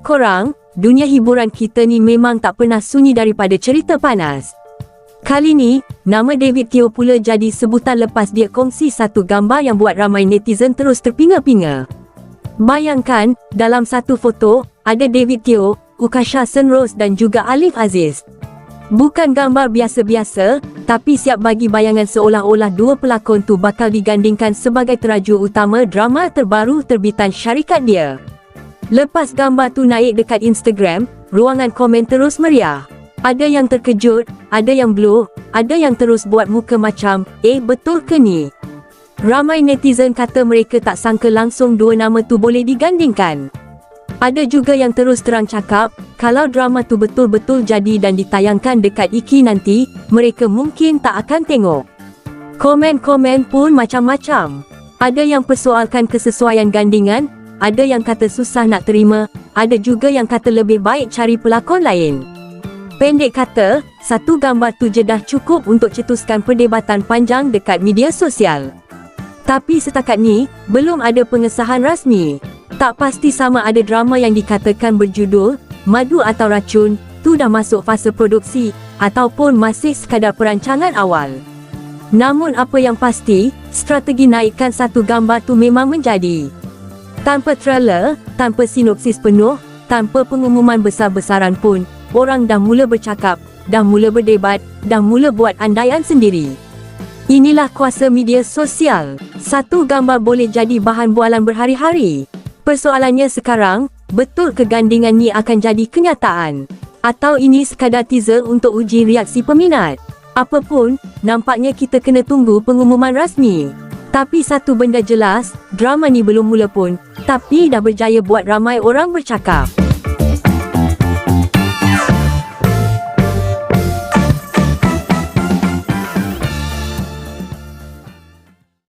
korang, dunia hiburan kita ni memang tak pernah sunyi daripada cerita panas. Kali ni, nama David Teo pula jadi sebutan lepas dia kongsi satu gambar yang buat ramai netizen terus terpinga-pinga. Bayangkan, dalam satu foto, ada David Teo, Ukasha Senrose dan juga Alif Aziz. Bukan gambar biasa-biasa, tapi siap bagi bayangan seolah-olah dua pelakon tu bakal digandingkan sebagai teraju utama drama terbaru terbitan syarikat dia. Lepas gambar tu naik dekat Instagram, ruangan komen terus meriah. Ada yang terkejut, ada yang blow, ada yang terus buat muka macam, betul ke ni? Ramai netizen kata mereka tak sangka langsung dua nama tu boleh digandingkan. Ada juga yang terus terang cakap, kalau drama tu betul-betul jadi dan ditayangkan dekat IKI nanti, mereka mungkin tak akan tengok. Komen-komen pun macam-macam. Ada yang persoalkan kesesuaian gandingan, ada yang kata susah nak terima, ada juga yang kata lebih baik cari pelakon lain. Pendek kata, satu gambar tu je dah cukup untuk cetuskan perdebatan panjang dekat media sosial. Tapi setakat ni, belum ada pengesahan rasmi. Tak pasti sama ada drama yang dikatakan berjudul Madu atau Racun tu dah masuk fasa produksi ataupun masih sekadar perancangan awal. Namun apa yang pasti, strategi naikkan satu gambar tu memang menjadi. Tanpa trailer, tanpa sinopsis penuh, tanpa pengumuman besar-besaran pun, orang dah mula bercakap, dah mula berdebat, dah mula buat andaian sendiri. Inilah kuasa media sosial. Satu gambar boleh jadi bahan bualan berhari-hari. Persoalannya sekarang, betul kegandingan ni akan jadi kenyataan? Atau ini sekadar teaser untuk uji reaksi peminat? Apapun, nampaknya kita kena tunggu pengumuman rasmi. Tapi satu benda jelas, drama ni belum mula pun, tapi dah berjaya buat ramai orang bercakap.